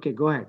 Okay, go ahead.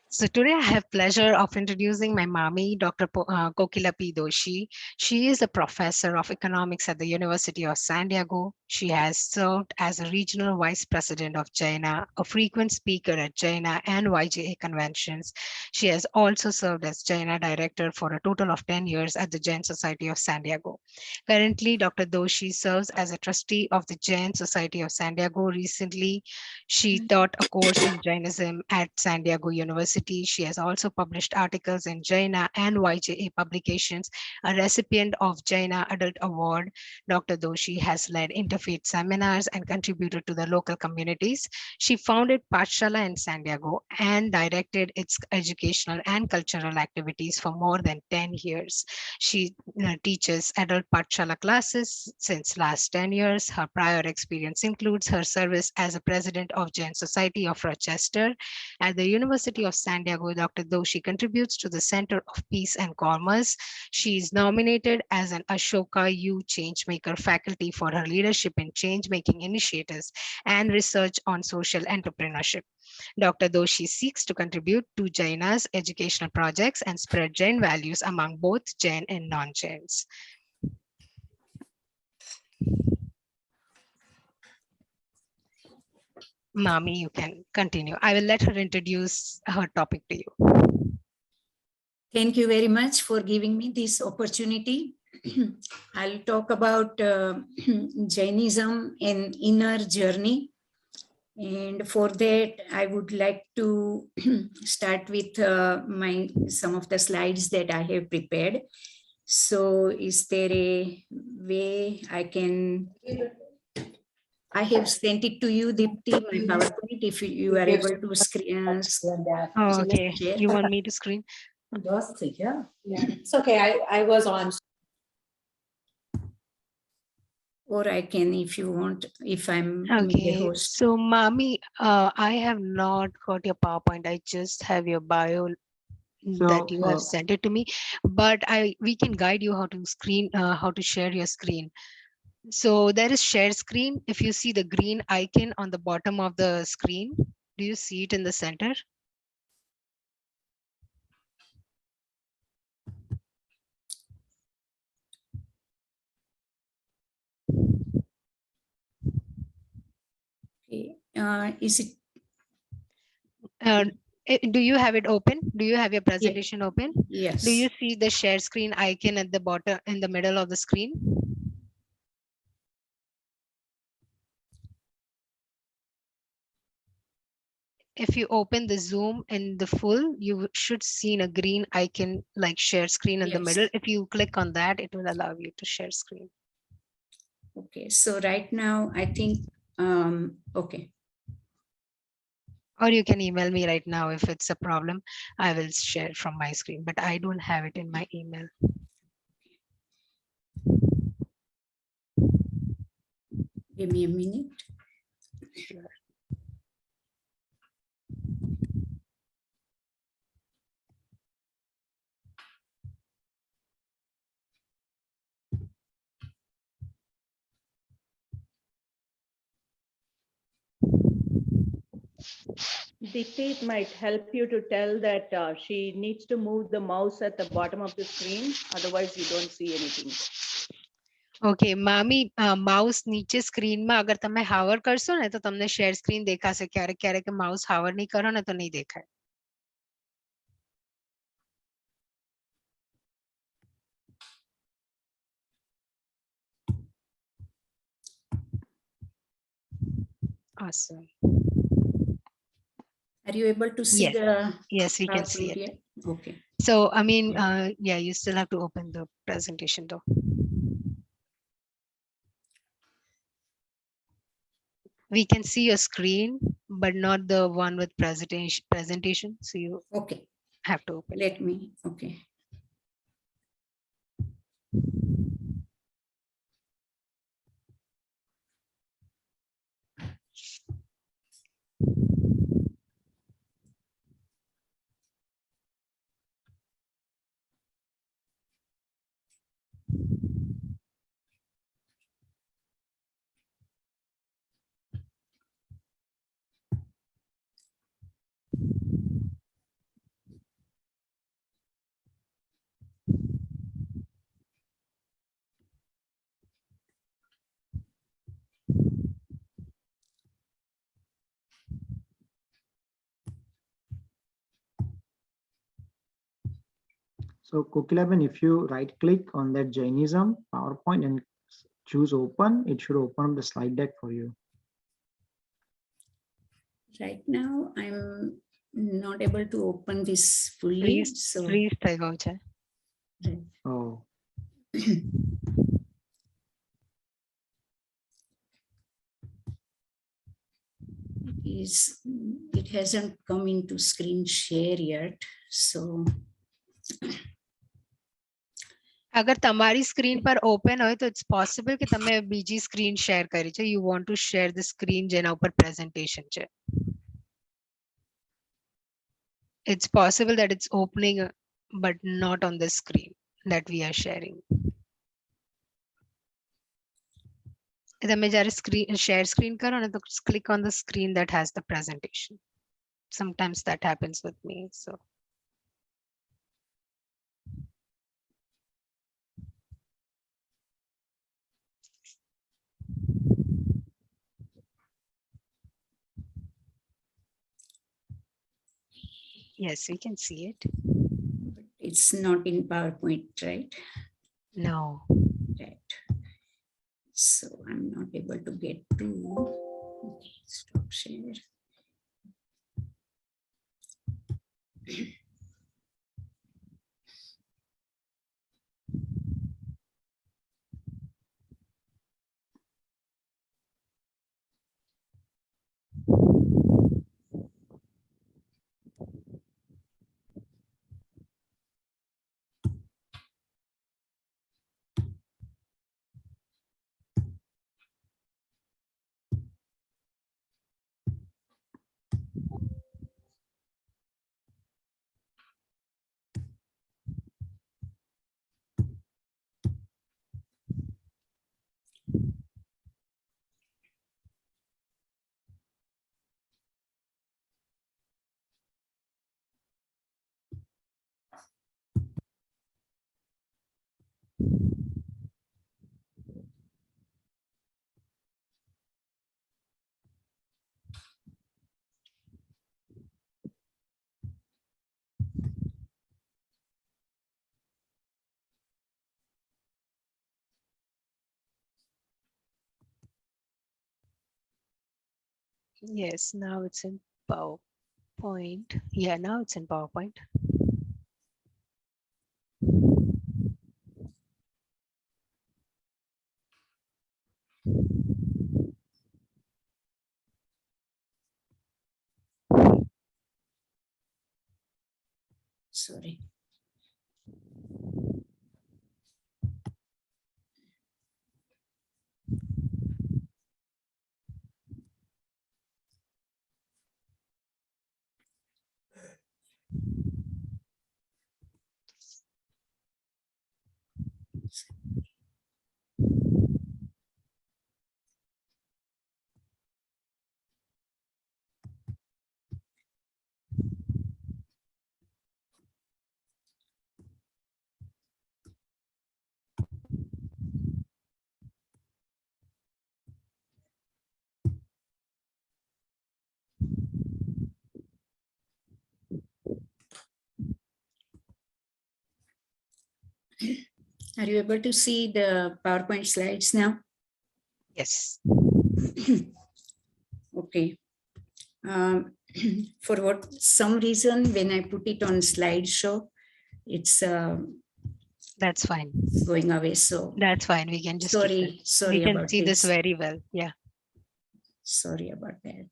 So today I have pleasure of introducing my mommy, Dr. Kokilaben Doshi. She is a professor of economics at the University of San Diego. She has served as a regional vice president of Jaina, a frequent speaker at Jaina and YJA conventions. She has also served as Jaina director for a total of 10 years at the Jain Society of San Diego. Currently, Dr. Doshi serves as a trustee of the Jain Society of San Diego. Recently, she taught a course in Jainism at San Diego University. She has also published articles in Jaina and YJA publications. A recipient of Jaina Adult Award, Dr. Doshi has led interfaith seminars and contributed to the local communities. She founded Pathshala in San Diego and directed its educational and cultural activities for more than 10 years. She teaches adult Pathshala classes since last 10 years. Her prior experience includes her service as a president of Jain Society of Rochester. At the University of San Diego, Dr. Doshi contributes to the Center of Peace and Commerce. She is nominated as an Ashoka U Changemaker faculty for her leadership in change-making initiatives and research on social entrepreneurship. Dr. Doshi seeks to contribute to Jaina's educational projects and spread Jain values among both Jain and non-Jains. Mami, you can continue. I will let her introduce her topic to you. Thank you very much for giving me this opportunity. I'll talk about Jainism and inner journey. And for that, I would like to start with some of the slides that I have prepared. So is there a way I can... I have sent it to you, Dipti, my PowerPoint, if you are able to screen. Oh, okay, you want me to screen? Yeah, it's okay. I was on. Or I can, if you want, if I'm okay. the host. So, Mami, I have not got your PowerPoint. I just have your bio that you have sent it to me. But we can guide you how to screen, how to share your screen. So there is share screen. If you see the green icon on the bottom of the screen, do you see it in the center? Okay. Is it? Do you have it open? Do you have your presentation open? Yes. Do you see the share screen icon at the bottom in the middle of the screen? If you open the Zoom in the full, you should see a green icon like share screen in the middle. If you click on that, it will allow you to share screen. Okay, so right now I think, okay. Or you can email me right now if it's a problem. I will share from my screen, but I don't have it in my email. Give me a minute. Sure. Dipti, it might help you to tell that she needs to move the mouse at the bottom of the screen. Otherwise, you don't see anything. Okay, Mami, mouse નીચે સ્ક્રીનમાં અગર તમે હાવર કરશો ને તો તમને share screen દેખાશે. ક્યારેક ક્યારેક માઉસ હાવર નહીં કરો ને તો નહીં દેખાય. Awesome. Are you able to see the? Yes, we can see it. Here? Okay. So, I mean, yeah, you still have to open the presentation though. We can see your screen, but not the one with presentation. So you have to open. Let me, okay. So Kokilaben, if you right click on that Jainism PowerPoint and choose open, it should open up the slide deck for you. Right now, I'm not able to open this fully. Freeze, So, freeze થઈ ગયું છે. right. Oh, It hasn't come into screen share yet. So, અગર તમારી screen પર open હોય તો it's possible કે તમે બીજી સ્ક્રીન શેર કરી છે. You want to share the screen જેના ઉપર પ્રેઝન્ટેશન છે. It's possible that it's opening but not on the screen that we are sharing. તમે જ્યારે screen share screen કરો ને તો click on the screen that has the presentation. Sometimes that happens with me. So yes, we can see it. it's not in PowerPoint, right? No. Right. So I'm not able to get to. Okay, stop share. Yes, now it's in PowerPoint. Yeah, now it's in PowerPoint. Sorry. Are you able to see the PowerPoint slides now? Yes. Okay. For some reason, when I put it on slideshow, it's That's fine. going away. So That's fine. We can just keep sorry, it. sorry We can about see this this. very well. Yeah. Sorry about that.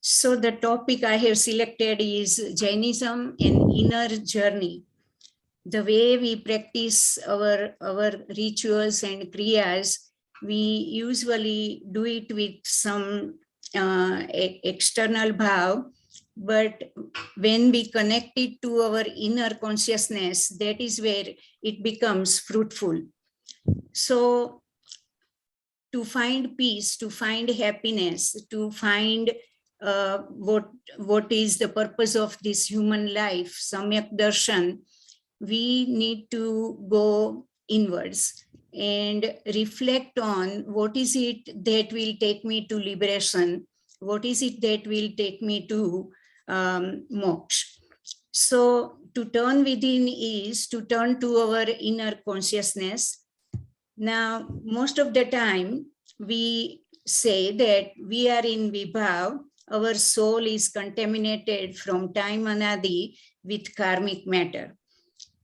So the topic I have selected is Jainism and inner journey. The way we practice our rituals and kriyas, we usually do it with some external bhav, but when we connect it to our inner consciousness, that is where it becomes fruitful. So to find peace, to find happiness, to find what is the purpose of this human life, Samyak Darshan, we need to go inwards and reflect on what is it that will take me to liberation, what is it that will take me to moksha. So to turn within is to turn to our inner consciousness. Now, most of the time we say that we are in Vibhav, our soul is contaminated from time anadi with karmic matter.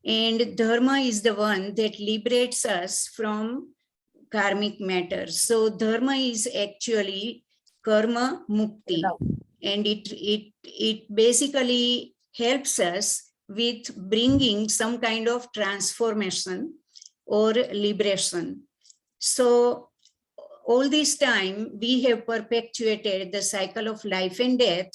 And dharma is the one that liberates us from karmic matter. So dharma is actually karma mukti. And it basically helps us with bringing some kind of transformation or liberation. So all this time we have perpetuated the cycle of life and death.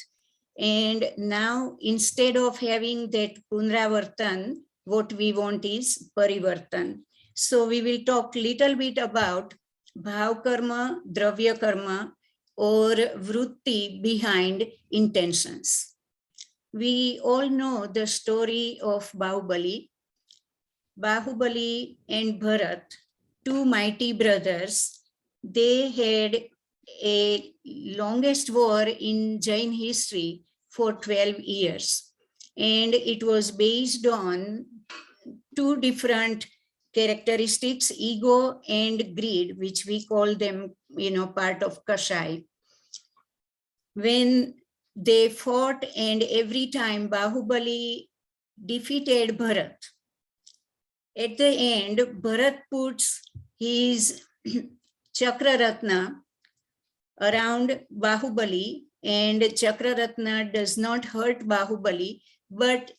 And now instead of having that punravartan, what we want is parivartan. So we will talk little bit about bhav karma, dravya karma, or vritti behind intentions. We all know the story of Bahubali. Bahubali and Bharat, two mighty brothers, they had a longest war in Jain history for 12 years. And it was based on two different characteristics, ego and greed, which we call them, part of Kashai. When they fought and every time Bahubali defeated Bharat, at the end, Bharat puts his Chakraratna around Bahubali, and Chakraratna does not hurt Bahubali, but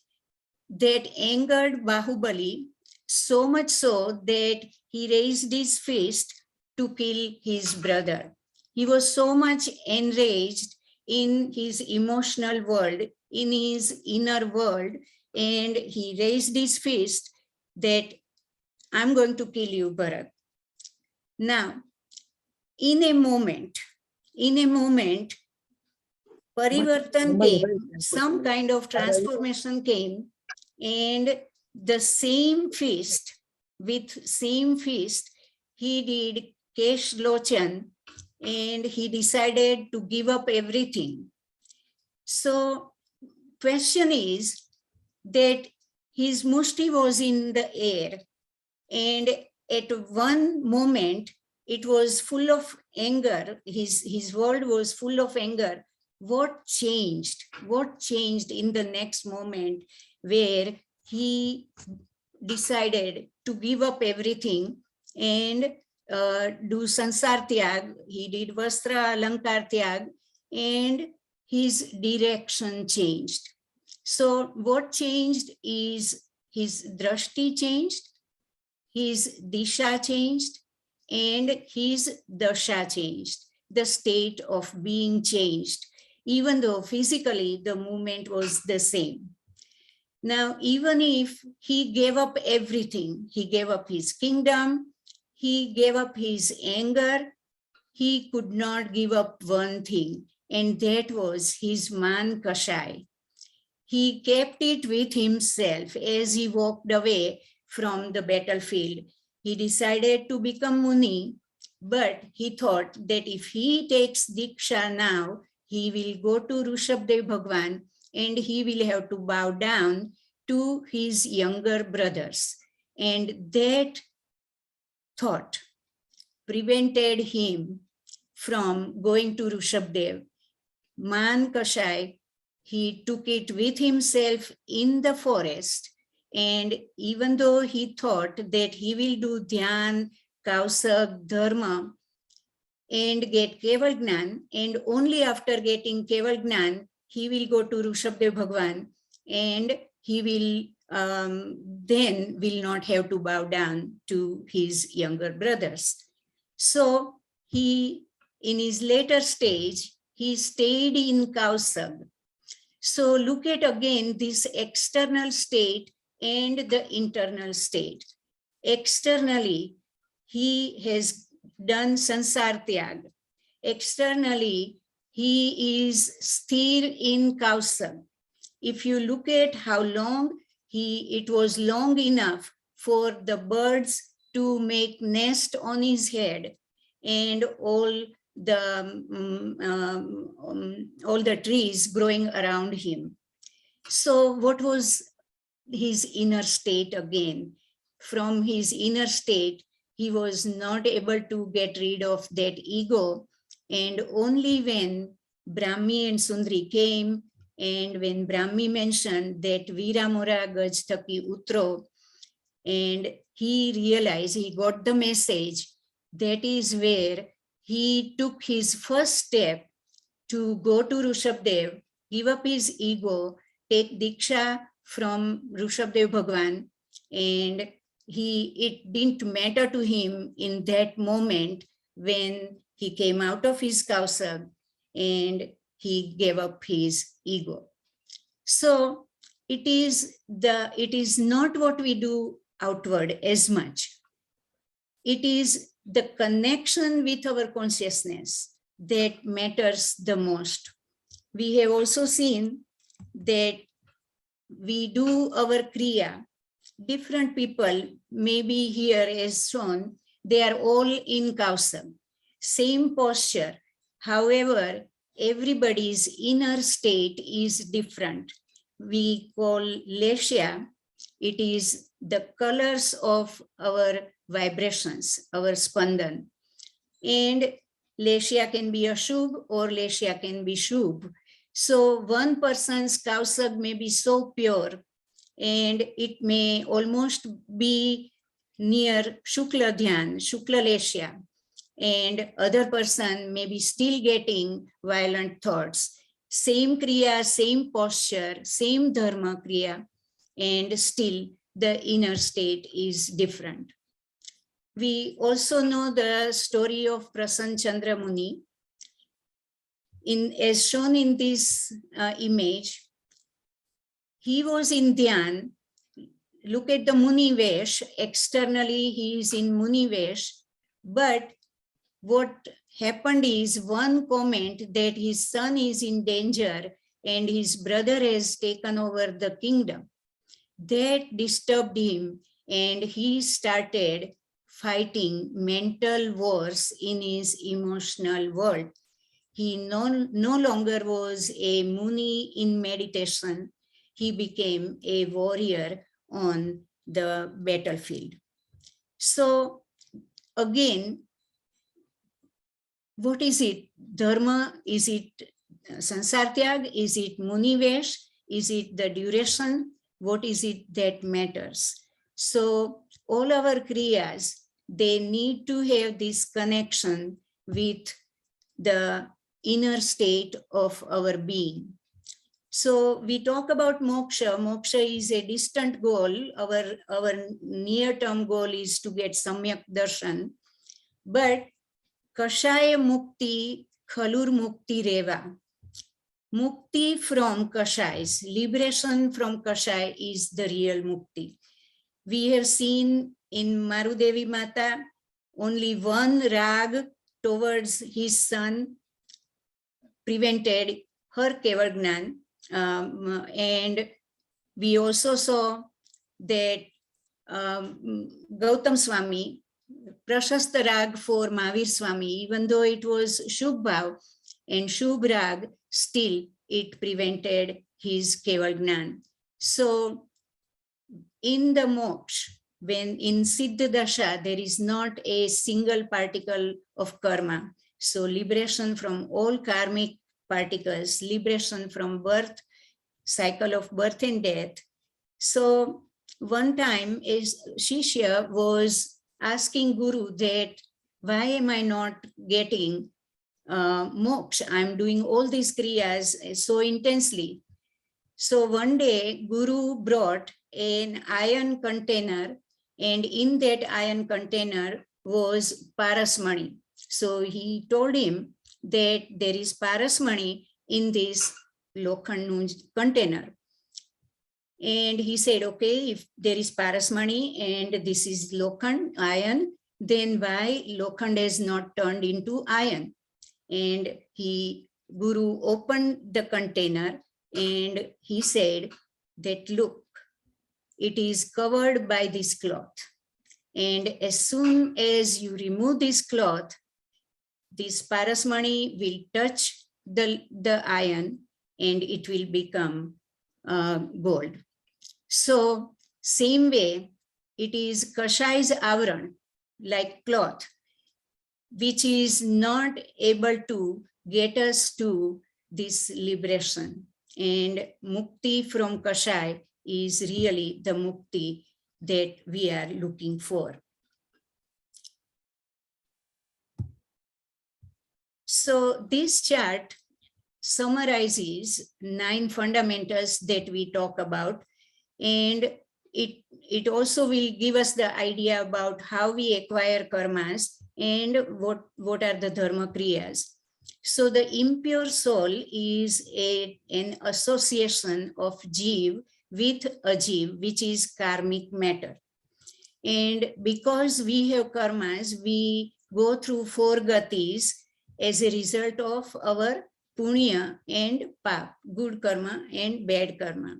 that angered Bahubali so much so that he raised his fist to kill his brother. He was so much enraged in his emotional world, in his inner world, and he raised his fist that I'm going to kill you, Bharat. Now, in a moment, parivartan came, some kind of transformation came, and the same fist, he did Kesh Lochan, and he decided to give up everything. So question is that his mushti was in the air, and at one moment it was full of anger. His world was full of anger. What changed? What changed in the next moment where he decided to give up everything and do sansar tyag? He did vastra alankar tyag, and his direction changed. So what changed is his drashti changed, his disha changed, and his dasha changed, the state of being changed, even though physically the movement was the same. Now, even if he gave up everything, he gave up his kingdom, he gave up his anger, he could not give up one thing, and that was his man kashai. He kept it with himself as he walked away from the battlefield. He decided to become Muni, but he thought that if he takes Diksha now, he will go to Rishabdev Bhagwan and he will have to bow down to his younger brothers. And that thought prevented him from going to Rishabdev. Man Kashai, he took it with himself in the forest. And even though he thought that he will do Dhyan, Kausab, Dharma, and get Keval Gnan, and only after getting Keval Gnan, he will go to Rishabdev Bhagwan, and he will then will not have to bow down to his younger brothers. So he, in his later stage, he stayed in Kausab. So look at again this external state and the internal state. Externally, he has done sansar tyag. Externally, he is still in Kausab. If you look at how long it was long enough for the birds to make nest on his head, and all the trees growing around him. So what was his inner state again? From his inner state, he was not able to get rid of that ego. And only when Brahmi and Sundri came, and when Brahmi mentioned that Viramura Gaj Thaki Utro, and he realized, he got the message, that is where he took his first step to go to Rishabdev, give up his ego, take Diksha from Rishabdev Bhagwan, and it didn't matter to him in that moment when he came out of his Kausab and he gave up his ego. So it is not what we do outward as much. It is the connection with our consciousness that matters the most. We have also seen that we do our Kriya. Different people, maybe here as shown, they are all in Kausam, same posture. However, everybody's inner state is different. We call Leshya. It is the colors of our vibrations, our spandan. And Leshya can be Ashubh or Leshya can be Shubh. So one person's Kausab may be so pure and it may almost be near Shukla Dhyan, Shukla Leshya, and other person may be still getting violent thoughts. Same Kriya, same posture, same Dharma Kriya, and still the inner state is different. We also know the story of Prasanna Chandra Muni. As shown in this image, he was in Dhyan. Look at the Muni Vesh. Externally, he is in Muni Vesh. But what happened is one comment that his son is in danger and his brother has taken over the kingdom. That disturbed him and he started fighting mental wars in his emotional world. He no longer was a Muni in meditation. He became a warrior on the battlefield. So again, what is it? Dharma, is it Sansar Tyag? Is it Muni Vesh? Is it the duration? What is it that matters? So all our Kriyas, they need to have this connection with the inner state of our being. So we talk about moksha. Moksha is a distant goal. Our near-term goal is to get samyak darshan. But kashaya mukti, khalur mukti reva. Mukti from kashais, liberation from kashai is the real mukti. We have seen in Marudevi Mata only one rag towards his son prevented her Keval Gnan. And we also saw that Gautam Swami, Prashasta Rag for Mahavir Swami, even though it was Shubh Bhav and Shubh Rag, still it prevented his Keval Gnan. So in the moksha, when in Siddha Dasha, there is not a single particle of karma. So liberation from all karmic particles, liberation from birth, cycle of birth and death. So one time Shishya was asking Guru that, why am I not getting moksha? I'm doing all these kriyas so intensely. So one day Guru brought an iron container, and in that iron container was Parasmani. So he told him that there is Parasmani in this Lokhan container. And he said, okay, if there is Parasmani and this is Lokhan, iron, then why Lokhan has not turned into iron? And Guru opened the container and he said that, look, it is covered by this cloth. And as soon as you remove this cloth, this Parasmani will touch the iron and it will become gold. So same way, it is Kashai's avaran, like cloth, which is not able to get us to this liberation. And mukti from Kashai is really the mukti that we are looking for. So this chart summarizes 9 fundamentals that we talk about, and it also will give us the idea about how we acquire karmas and what are the dharma kriyas. So the impure soul is an association of jiv with ajiv, which is karmic matter. And because we have karmas, we go through 4 gatis as a result of our punya and pap, good karma and bad karma.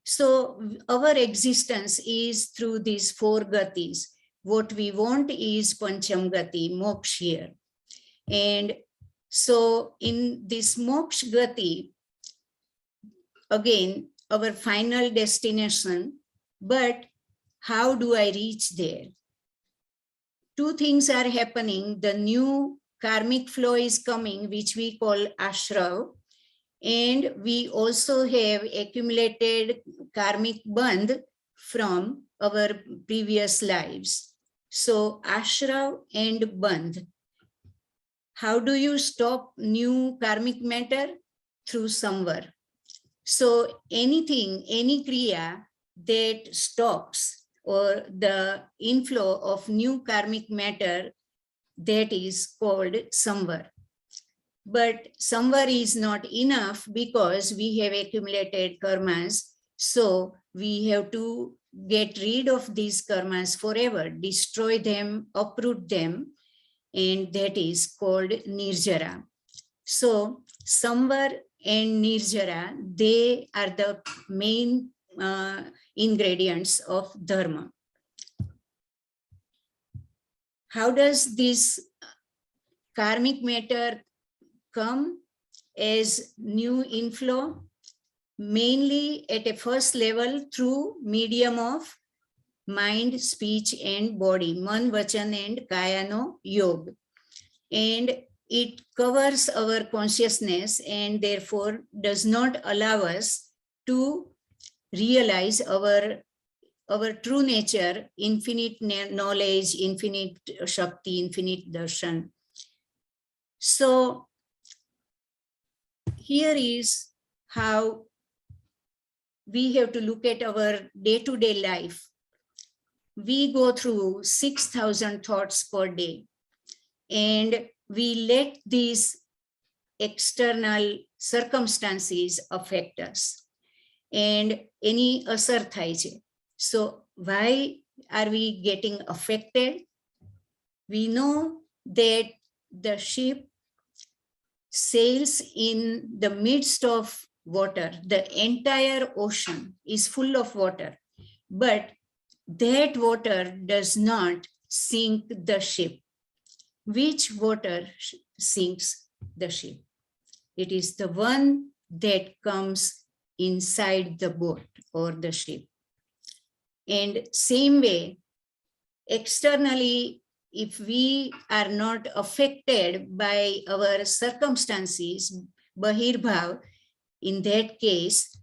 So our existence is through these 4 gatis. What we want is pancham gati, moksha here. And so in this moksha gati, again, our final destination, but how do I reach there? 2 things are happening. The new karmic flow is coming, which we call ashrav. And we also have accumulated karmic bandh from our previous lives. So ashrav and bandh. How do you stop new karmic matter? Through samvar. So anything, any kriya that stops or the inflow of new karmic matter, that is called samvar. But samvar is not enough because we have accumulated karmas. So we have to get rid of these karmas forever, destroy them, uproot them, and that is called nirjara. So samvar and nirjara, they are the main ingredients of dharma. How does this karmic matter come as new inflow? Mainly at a first level through medium of mind, speech and body, man, vachan and kayano yoga. And it covers our consciousness and therefore does not allow us to realize our true nature, infinite knowledge, infinite shakti, infinite darshan. So here is how we have to look at our day-to-day life. We go through 6,000 thoughts per day, and we let these external circumstances affect us. And any asar thai che. So why are we getting affected? We know that the ship sails in the midst of water. The entire ocean is full of water, but that water does not sink the ship. Which water sinks the ship? It is the one that comes inside the boat or the ship. And same way, externally, if we are not affected by our circumstances, bahirbhav, in that case,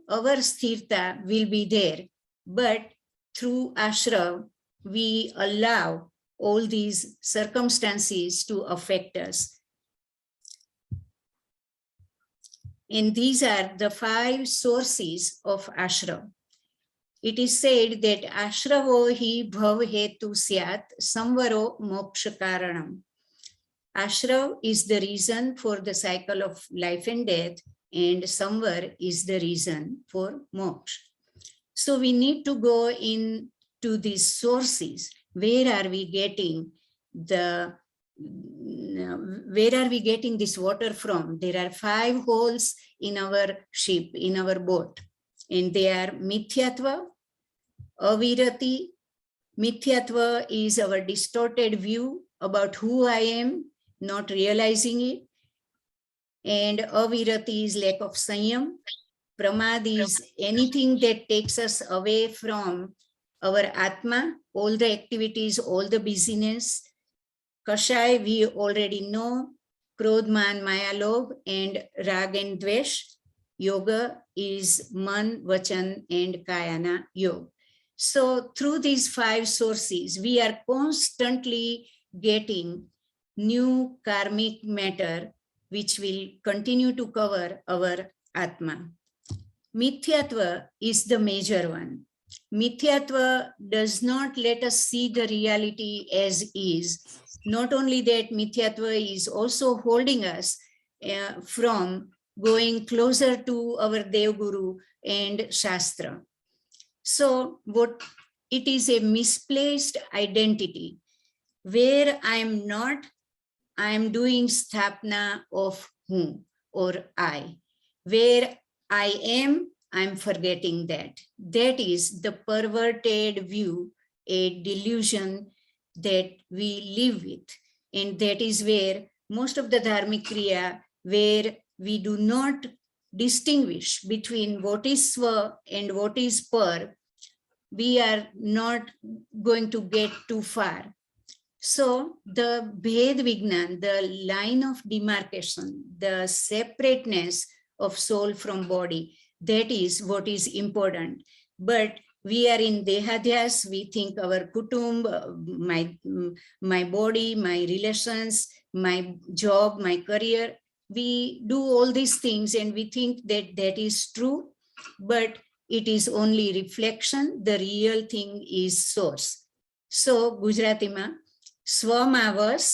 our sthirta will be there. But through ashrav, we allow all these circumstances to affect us. And these are the 5 sources of ashrav. It is said that ashravo hi bhav hetu syat samvaro moksha karanam. Ashrav is the reason for the cycle of life and death, and samvar is the reason for moksha. So we need to go into these sources. Where are we getting this water from? There are 5 holes in our ship, in our boat, and they are mithyatva, avirati. Mithyatva is our distorted view about who I am, not realizing it. And avirati is lack of sanyam. Pramad is anything that takes us away from our Atma, all the activities, all the busyness. Kashai, we already know, Krodh, Man, Maya, Lobh, and Rag and Dvesh. Yoga is Man, Vachan, and Kayana Yoga. So through these 5 sources, we are constantly getting new karmic matter, which will continue to cover our Atma. Mithyatva is the major one. Mithyatva does not let us see the reality as is. Not only that, Mithyatva is also holding us from going closer to our Dev Guru and Shastra. So what it is a misplaced identity where I am not, I am doing sthapna of whom or I. Where I am, I'm forgetting that. That is the perverted view, a delusion that we live with. And that is where most of the dharmic kriya, where we do not distinguish between what is swa and what is par, we are not going to get too far. So the Bhed Vignan, the line of demarcation, the separateness of soul from body, that is what is important. But we are in Dehadhyas, we think our kutumb, my body, my relations, my job, my career, we do all these things and we think that that is true, but it is only reflection. The real thing is source. So Gujarati-માં સ્વમાં વસ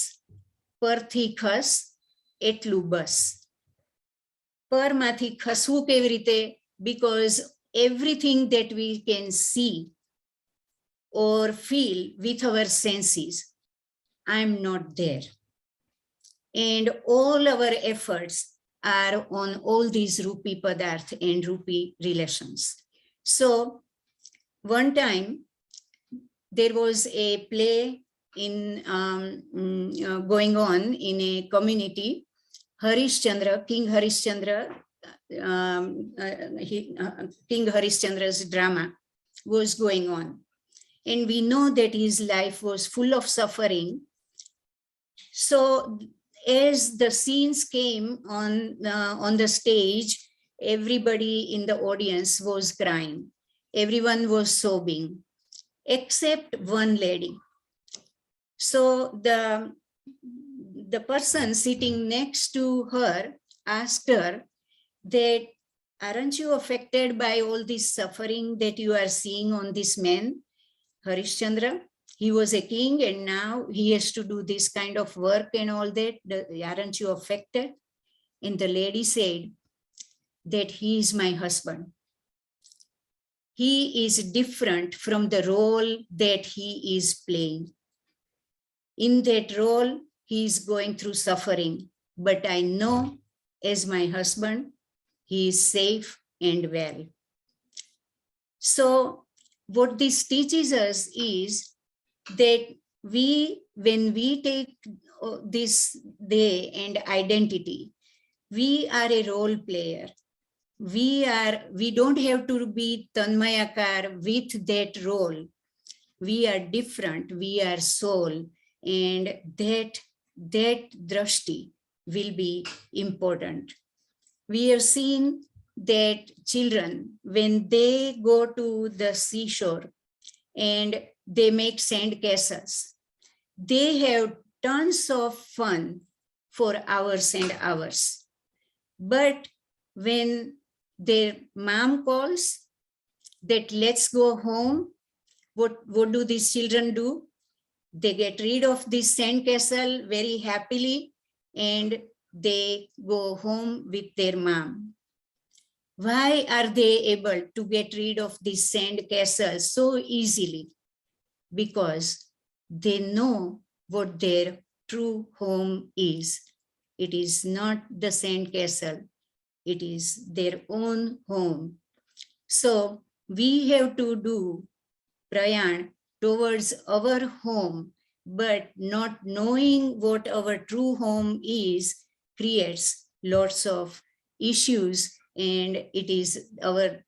પરથી ખસ એટલું બસ. પરમાંથી ખસવું કેવી રીતે? Because everything that we can see or feel with our senses, I'm not there. And all our efforts are on all these Rupi Padarth and Rupi relations. So one time there was a play in going on in a community. Harishchandra, King Harishchandra's drama was going on. And we know that his life was full of suffering. So as the scenes came on the stage, everybody in the audience was crying. Everyone was sobbing, except one lady. So the person sitting next to her asked her that, aren't you affected by all this suffering that you are seeing on this man, Harishchandra? He was a king and now he has to do this kind of work and all that. Aren't you affected? And the lady said that he is my husband. He is different from the role that he is playing. In that role, he is going through suffering, but I know as my husband, he is safe and well. So what this teaches us is that when we take this day and identity, we are a role player. We don't have to be tanmayakar with that role. We are different, we are soul. And that drashti will be important. We have seen that children, when they go to the seashore and they make sand castles, they have tons of fun for hours and hours. But when their mom calls that let's go home, what do these children do? They get rid of this sandcastle very happily and they go home with their mom. Why are they able to get rid of this sandcastle so easily? Because they know what their true home is. It is not the sandcastle. It is their own home. So we have to do prayan towards our home, but not knowing what our true home is creates lots of issues and it is our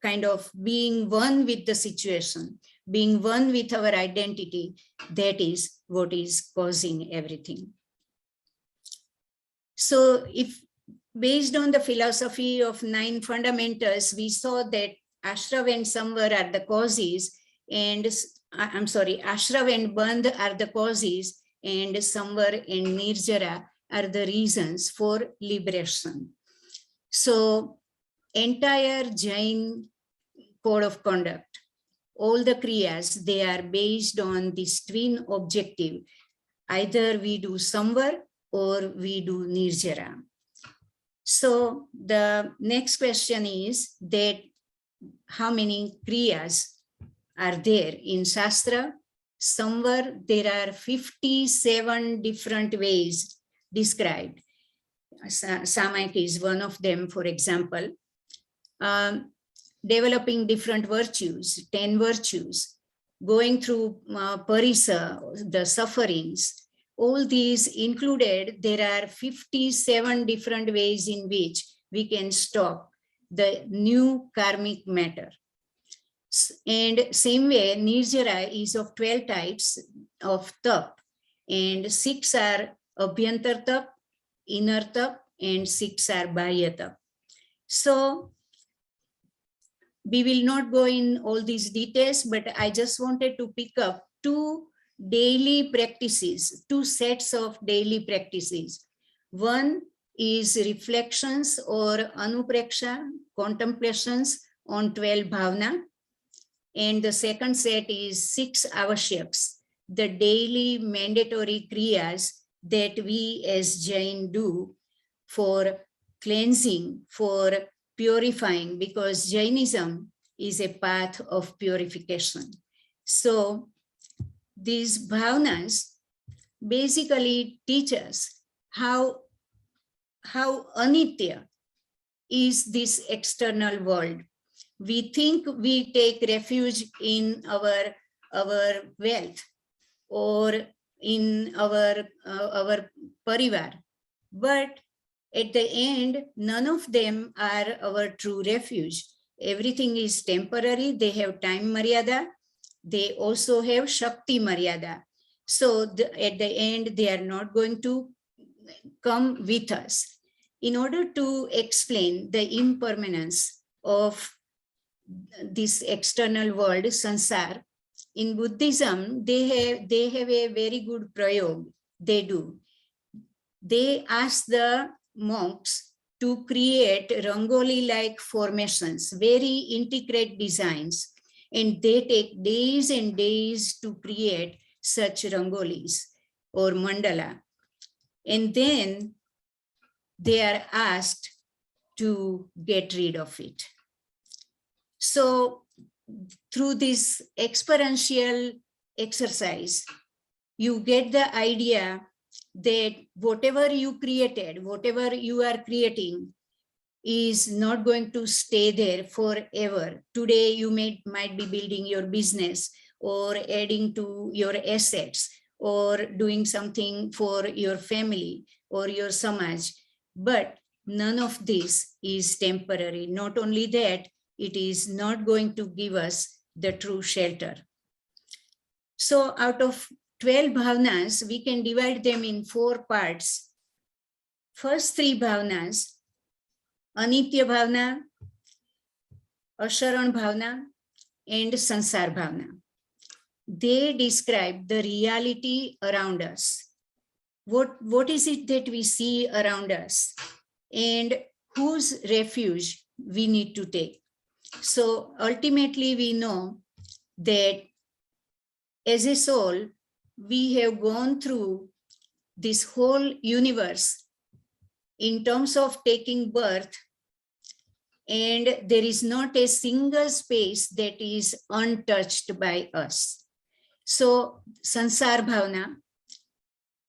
kind of being one with the situation, being one with our identity. That is what is causing everything. So if based on the philosophy of 9 fundamentals, we saw that Ashrav and Samvar are the causes, and Ashrav and Bandh are the causes, and Samvar and Nirjara are the reasons for liberation. So entire Jain code of conduct, all the kriyas, they are based on this twin objective. Either we do Samvar or we do Nirjara. So the next question is that how many kriyas are there in Shastra? Samvar, there are 57 different ways described. Samayik is one of them, for example. Developing different virtues, 10 virtues, going through parisa, the sufferings, all these included, there are 57 different ways in which we can stop the new karmic matter. And same way, Nirjara is of 12 types of tap, and 6 are abhyantar tap, inner tap, and 6 are bahya tap. So we will not go in all these details, but I just wanted to pick up 2 daily practices, 2 sets of daily practices. One is reflections or anupreksha, contemplations on 12 bhavana. And the second set is 6 avashyaks, the daily mandatory kriyas that we as Jain do for cleansing, for purifying, because Jainism is a path of purification. So these bhavanas basically teach us how anitya is this external world. We think we take refuge in our wealth or in our parivar, but at the end, none of them are our true refuge. Everything is temporary. They have time maryada. They also have Shakti Maryada. So at the end, they are not going to come with us. In order to explain the impermanence of this external world, sansar, in Buddhism, they have a very good prayog. They do. They ask the monks to create rangoli-like formations, very intricate designs, and they take days and days to create such rangolis or mandala. And then they are asked to get rid of it. So through this experiential exercise, you get the idea that whatever you created, whatever you are creating, is not going to stay there forever. Today, you might be building your business or adding to your assets or doing something for your family or your samaj. But none of this is temporary. Not only that, it is not going to give us the true shelter. So out of 12 bhavanas, we can divide them in 4 parts. First 3 bhavanas, Anitya bhavana, Asharan bhavana, and Sansar bhavana. They describe the reality around us. What is it that we see around us and whose refuge we need to take? So ultimately we know that as a soul, we have gone through this whole universe in terms of taking birth, and there is not a single space that is untouched by us. So Sansar Bhavana,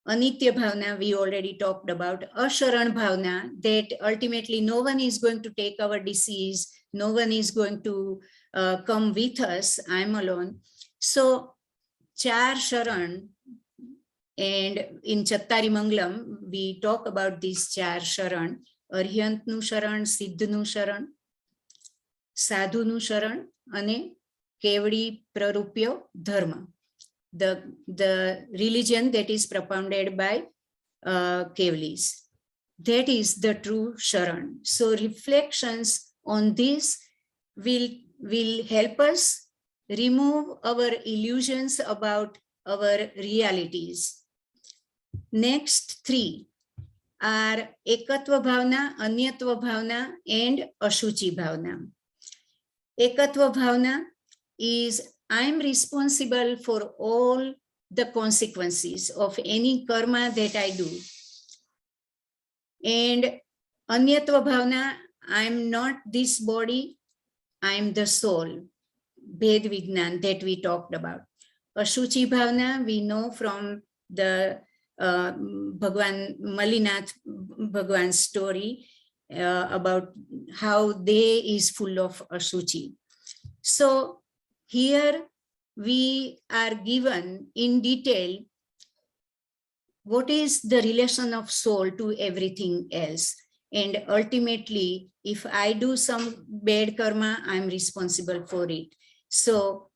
Anitya Bhavana, we already talked about, Asharan Bhavana, that ultimately no one is going to take our disease, no one is going to come with us, I'm alone. So Char Sharan, and in Chattari Mangalam, we talk about this Char Sharan, અર્હંતનું શરણ, સિદ્ધનું શરણ, સાધુનું શરણ અને કેવડી પ્રરૂપ્યો ધર્મ. The religion that is propounded by Kevalis. That is the true sharan. So reflections on this will help us remove our illusions about our realities. Next three are ekatva bhavna, anyatva bhavna and ashuchi bhavna. Ekatva bhavna is I am responsible for all the consequences of any karma that I do. And anyatva bhavna, I am not this body, I am the soul. Bhed Vignan that we talked about. Ashuchi bhavna, we know from the Bhagwan Malinath Bhagwan's story about how they is full of ashuchi. So here we are given in detail what is the relation of soul to everything else. And ultimately, if I do some bad karma, I'm responsible for it. So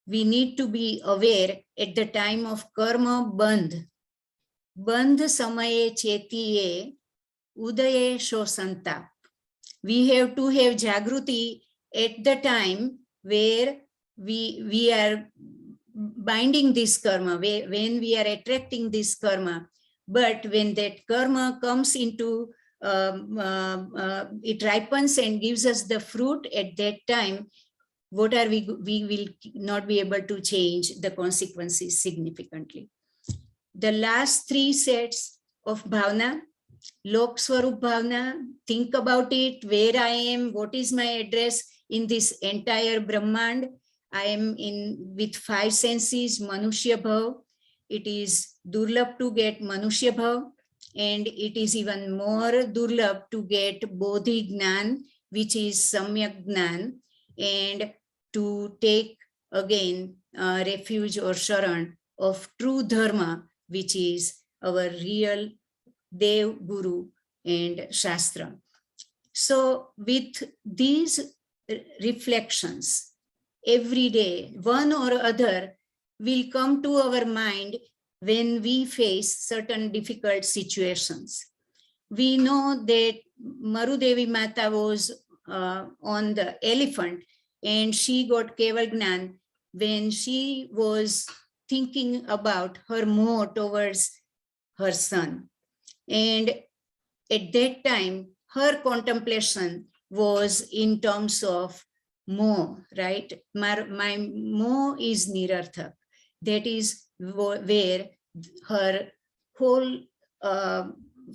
we need to be aware at the time of karma bandh. Bandh samaye chetiye udaye shosantap. We have to have jagruti at the time where we are binding this karma, when we are attracting this karma. But when that karma comes into, it ripens and gives us the fruit at that time, what are we will not be able to change the consequences significantly. The last three sets of bhavna, Lok Swarup bhavna, think about it, where I am, what is my address in this entire Brahmand. I am in with five senses, Manushya Bhav. It is durlabh to get Manushya Bhav, and it is even more durlabh to get Bodhi Gnan, which is Samyak Gnan, and to take again refuge or sharan of true dharma, which is our real Dev, Guru and Shastra. So with these reflections, every day, one or other will come to our mind when we face certain difficult situations. We know that Marudevi Mata was on the elephant and she got Keval Gnan when she was thinking about her moh towards her son. And at that time, her contemplation was in terms of moh, right? My moh is nirarthak. That is where her whole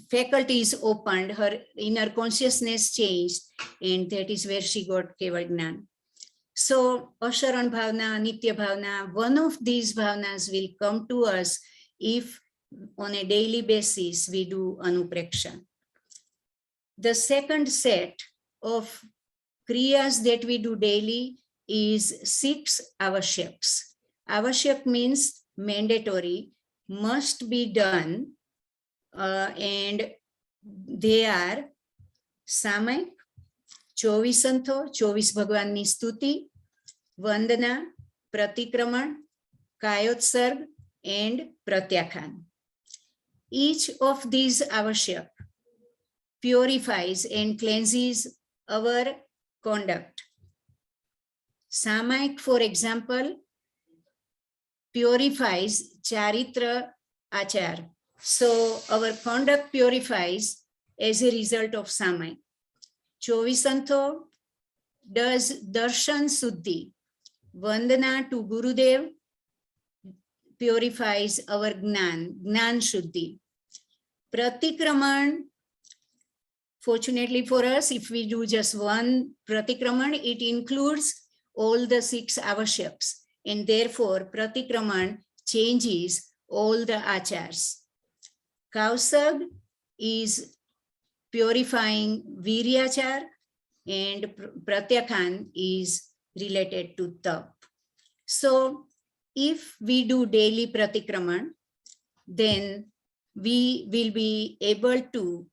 faculties opened, her inner consciousness changed, and that is where she got Keval Gnan. So Asharan Bhavna, Nitya Bhavna, one of these bhavnas will come to us if on a daily basis we do Anupreksha. The second set of kriyas that we do daily is 6 avashyaks. Avashyak means mandatory, must be done, and they are Samayik, 24 સંથો, 24 ભગવાનની સ્તુતિ, વંદના, પ્રતિક્રમણ, કાયોત્સર્ગ and pratyakhan. Each of these avashyak purifies and cleanses our conduct. Samayik, for example, purifies charitra achar. So our conduct purifies as a result of Samayik. 24 સંથો does darshan suddhi. Vandana to Gurudev purifies our Gnan Shuddhi. Pratikraman, fortunately for us, if we do just one Pratikraman, it includes all the 6 avashyaks, and therefore Pratikraman changes all the achars. Kausag is purifying Viryachar, and Pratyakhan is related to Tap. So if we do daily Pratikraman, then we will be able to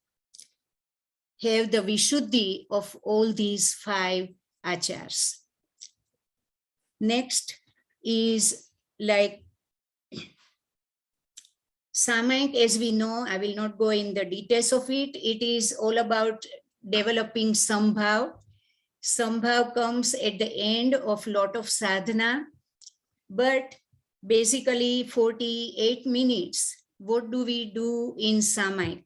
have the Vishuddhi of all these 5 achars. Next is like Samayik, as we know, I will not go in the details of it. It is all about developing Sambhav. Sambhav comes at the end of lot of sadhana, but basically 48 minutes. What do we do in Samayik?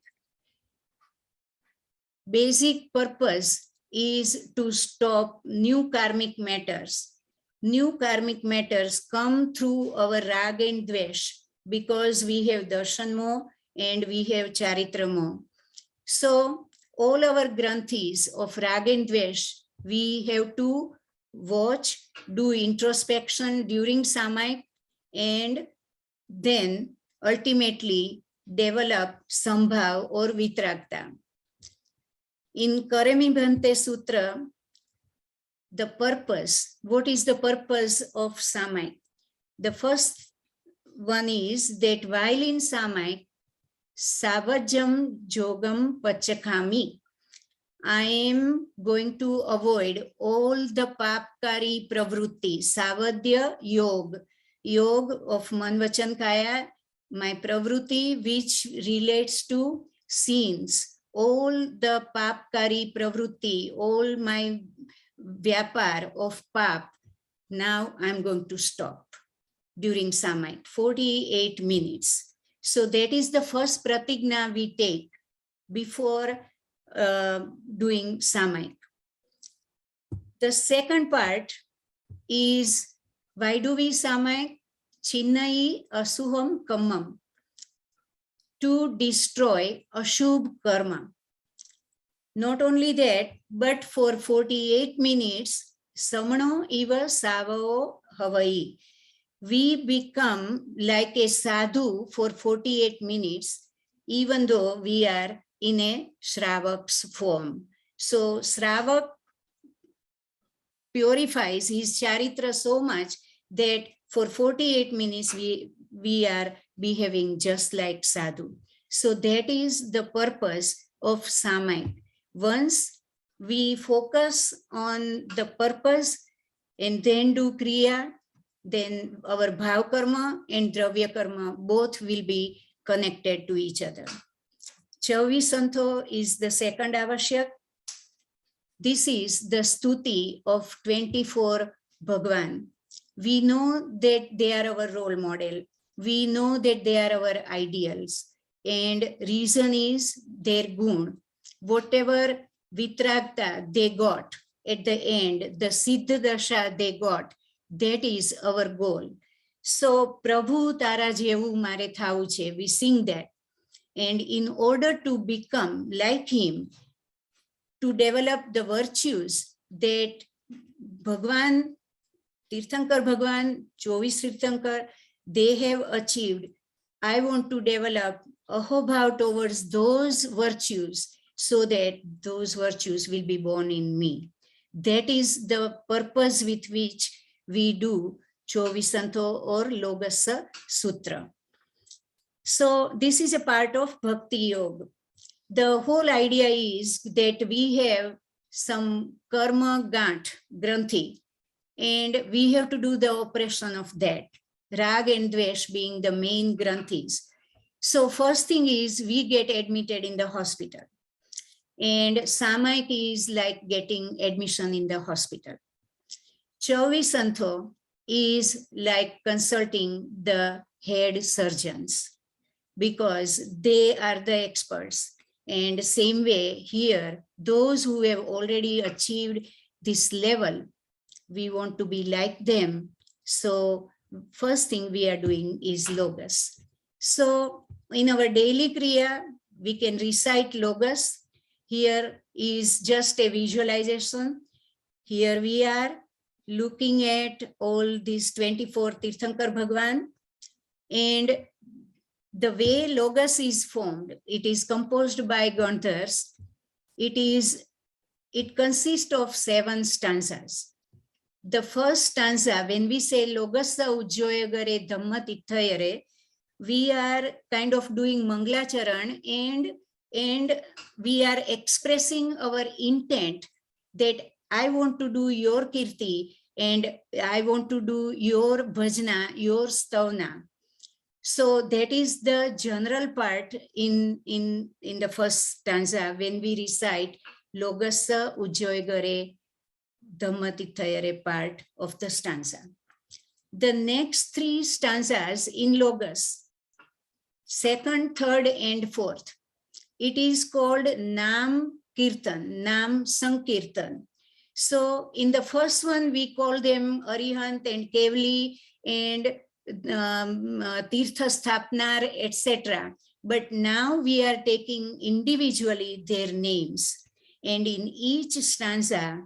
Basic purpose is to stop new karmic matters. New karmic matters come through our rag and dvesh because we have darshan moh and we have charitra moh. So all our granthis of rag and dvesh, we have to watch, do introspection during Samayik, and then ultimately develop Sambhav or Vitragta. In Karami Bhante Sutra, the purpose, what is the purpose of Samayik? The first one is that while in Samayik, Savajam Jogam Pachakami, I am going to avoid all the papkari pravrutti, Savadya Yog, Yog of Manvachan Kaya, my pravrutti which relates to sins, all the papkari pravrutti, all my vyapar of pap, now I'm going to stop during Samayik, 48 minutes. So that is the first pratigna we take before doing Samayik. The second part is, why do we Samayik? Chinnai asuham kammam, to destroy ashubh karma. Not only that, but for 48 minutes, samano iva savao havai, we become like a sadhu for 48 minutes, even though we are in a Shravak's form. So Shravak purifies his charitra so much that for 48 minutes we are behaving just like sadhu. So that is the purpose of Samayik. Once we focus on the purpose and then do kriya, then our bhav karma and dravya karma both will be connected to each other. Chavi Santo is the second avashyak. This is the stuti of 24 Bhagwan. We know that they are our role model. We know that they are our ideals. And reason is their gun. Whatever vitragta they got at the end, the siddha dasha they got, that is our goal. So Prabhu Tara Jevu Mare Thau Che, we sing that. And in order to become like him, to develop the virtues that Bhagwan, Tirthankar Bhagwan, 24 Tirthankar, they have achieved, I want to develop ahobhav towards those virtues so that those virtues will be born in me. That is the purpose with which we do Chovisanto or Logasa Sutra. So this is a part of Bhakti Yoga. The whole idea is that we have some karma gant, granthi, and we have to do the operation of that, rag and dvesh being the main granthis. So first thing is we get admitted in the hospital, and Samayik is like getting admission in the hospital. Chovisanto is like consulting the head surgeons because they are the experts. And same way here, those who have already achieved this level, we want to be like them. So first thing we are doing is Logos. So in our daily Kriya, we can recite Logos. Here is just a visualization. Here we are looking at all these 24 Tirthankar Bhagwan, and the way Logos is formed, it is composed by Gandhars. It consists of 7 stanzas. The first stanza, when we say Logasa Ujjoyagare Dhamma Tithayare, we are kind of doing Manglacharan and and we are expressing our intent that I want to do your kirti and I want to do your bhajna, your stavna. So that is the general part in the first stanza when we recite Logasa Ujjoygare Dhammatithayare part of the stanza. The next three stanzas in Logos, second, third, and fourth, it is called Nam Kirtan, Nam Sankirtan. So in the first one, we call them Arihant and Kevli and Tirtha Sthapnar, etc. But now we are taking individually their names. And in each stanza,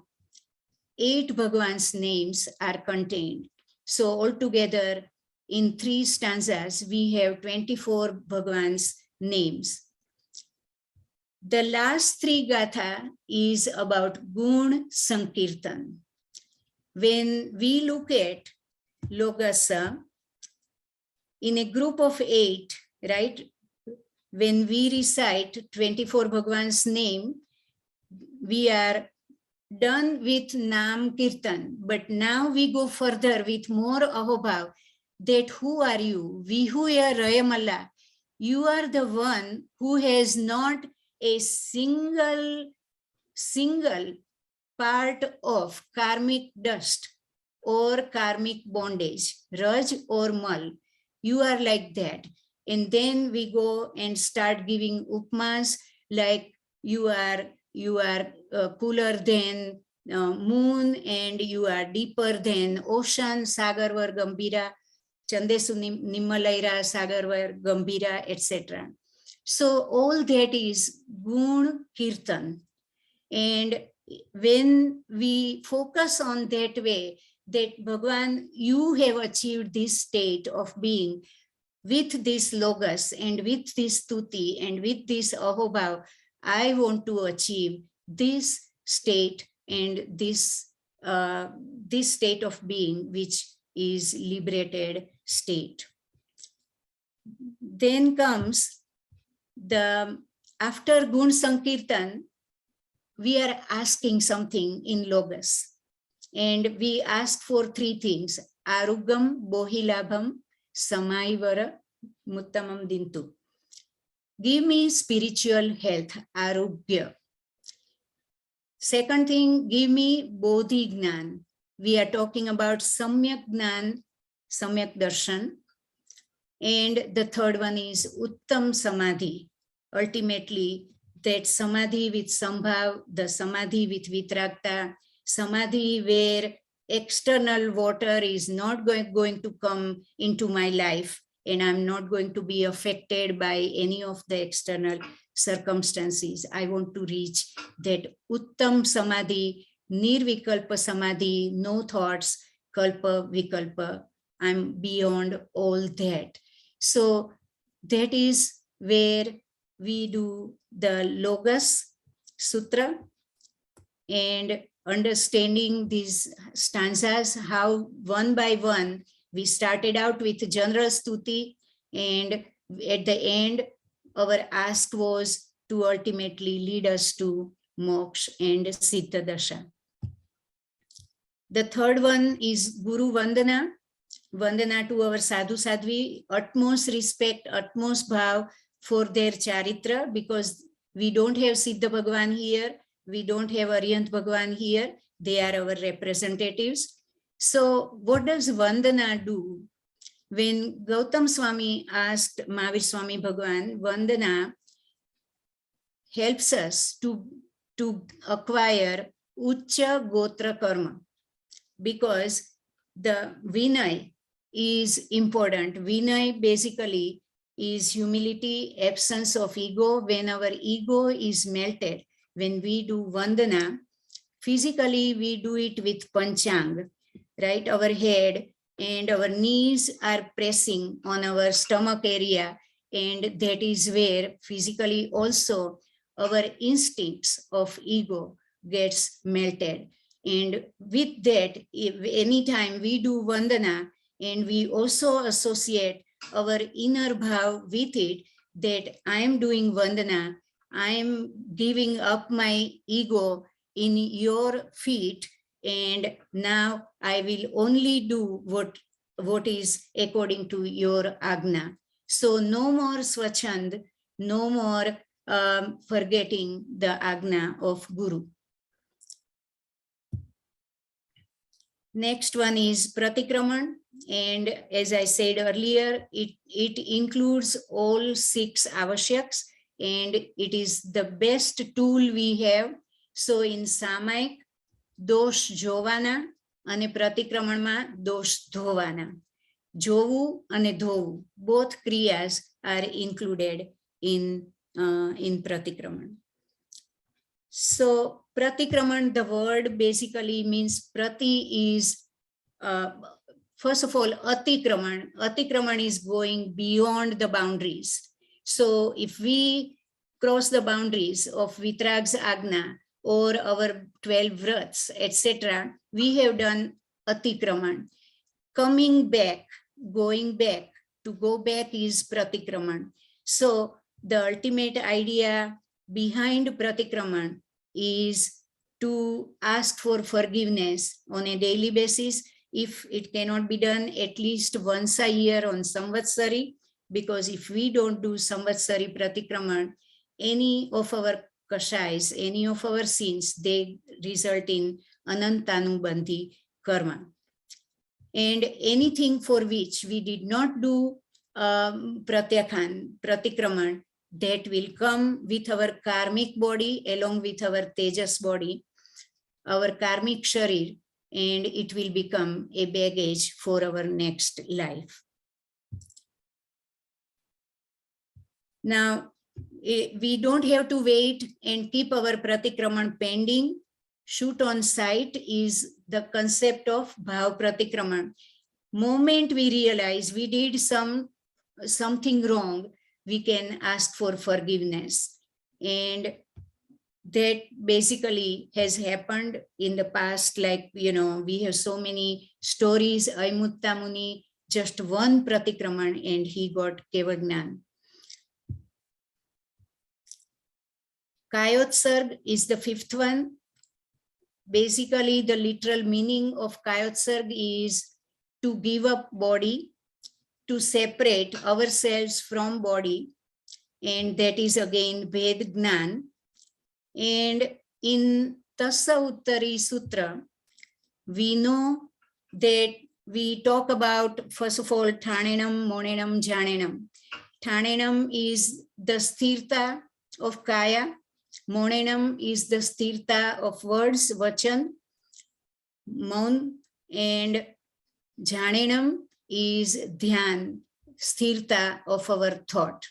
8 Bhagwan's names are contained. So altogether, in 3 stanzas, we have 24 Bhagwan's names. The last 3 gatha is about Gun Sankirtan. When we look at Logasa, in a group of 8, right, when we recite 24 Bhagwan's name, we are done with Nam Kirtan, but now we go further with more Ahobhav, that who are you? Vihuya Rayamalla. You are the one who has not a single part of karmic dust or karmic bondage, Raj or Mal. You are like that. And then we go and start giving upmas like you are cooler than moon and you are deeper than ocean, Sagarvar Gambira, Chandesu Nimmalaira, Sagarvar Gambira, etc. So all that is Gun Kirtan. And when we focus on that way, that Bhagwan, you have achieved this state of being with this Logos and with this Tuti and with this Ahobhav, I want to achieve this state and this state of being, which is liberated state. Then comes after Gun Sankirtan, we are asking something in Logos. And we ask for 3 things: Arugam, Bohilabham, Samaivara, Muttamam Dintu. Give me spiritual health, Arugya. Second thing, give me Bodhi Gnan. We are talking about Samyak Gnan, Samyak Darshan. And the third one is Uttam Samadhi. Ultimately, that Samadhi with Sambhav, the Samadhi with Vitragta, Samadhi where external water is not going to come into my life and I'm not going to be affected by any of the external circumstances. I want to reach that Uttam Samadhi, Nirvikalpa Samadhi, no thoughts, Kalpa Vikalpa. I'm beyond all that. So that is where we do the Logos Sutra and understanding these stanzas, how one by one, we started out with general stuti, and at the end, our ask was to ultimately lead us to moksha and siddha dasha. The third one is Guru Vandana. Vandana to our sadhu sadhvi, utmost respect, utmost bhav for their charitra, because we don't have Siddha Bhagwan here. We don't have Aryant Bhagwan here. They are our representatives. So what does Vandana do? When Gautam Swami asked Mahavir Swami Bhagwan, Vandana helps us to acquire Ucha Gotra Karma, because the Vinay is important. Vinay basically is humility, absence of ego. When our ego is melted, when we do Vandana, physically we do it with Panchang, right? Our head and our knees are pressing on our stomach area, and that is where physically also our instincts of ego gets melted. And with that, if anytime we do Vandana, and we also associate our inner bhav with it, that I am doing Vandana, I am giving up my ego in your feet, and now I will only do what is according to your agna. So no more swachand, no more forgetting the agna of Guru. Next one is pratikraman, and as I said earlier, it includes all 6 avashyaks, and it is the best tool we have. So in samayik, dosh jovana, અને પ્રતિક્રમણમાં dosh ધોવાના. જોવું અને ધોવું, both kriyas are included in pratikraman. So pratikraman, the word basically means prati is, first of all, atikraman. Atikraman is going beyond the boundaries. So if we cross the boundaries of Vitrag's Agna or our 12 vrats, etc., we have done atikraman. Coming back, going back, to go back is pratikraman. So the ultimate idea behind pratikraman is to ask for forgiveness on a daily basis. If it cannot be done, at least once a year on Samvatsari, because if we don't do Samvatsari pratikraman, any of our kashais, any of our sins, they result in anantanubandhi karma. And anything for which we did not do pratikraman, that will come with our karmic body along with our tejas body, our karmic sharir, and it will become a baggage for our next life. Now, we don't have to wait and keep our pratikraman pending. Shoot on sight is the concept of bhav pratikraman. Moment we realize we did something wrong, we can ask for forgiveness. And that basically has happened in the past. Like, we have so many stories. Aimutta Muni, just one pratikraman and he got Kevagnan. Kayotsarg is the 5th one. Basically, the literal meaning of Kayotsarg is to give up body, to separate ourselves from body, and that is again Ved Gnan. And in Tassa Uttari Sutra, we know that we talk about, first of all, Thanenam, Monenam, Janenam. Thanenam is the sthirta of Kaya. Monenam is the sthirta of words, vachan, maun, and Janenam is dhyan, sthirta of our thought.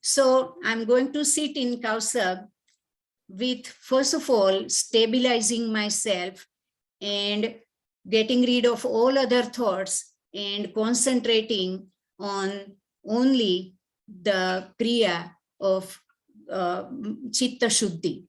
So I'm going to sit in Kausab with, first of all, stabilizing myself and getting rid of all other thoughts and concentrating on only the kriya of chitta shuddhi.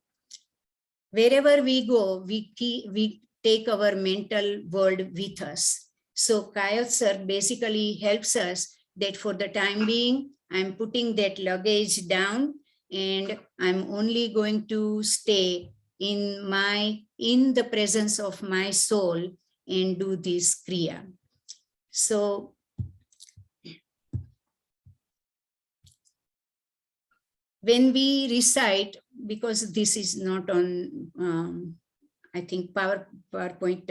Wherever we go, we take our mental world with us. So Kayotsar basically helps us that for the time being, I'm putting that luggage down and I'm only going to stay in the presence of my soul and do this kriya. So when we recite, because this is not on, I think, PowerPoint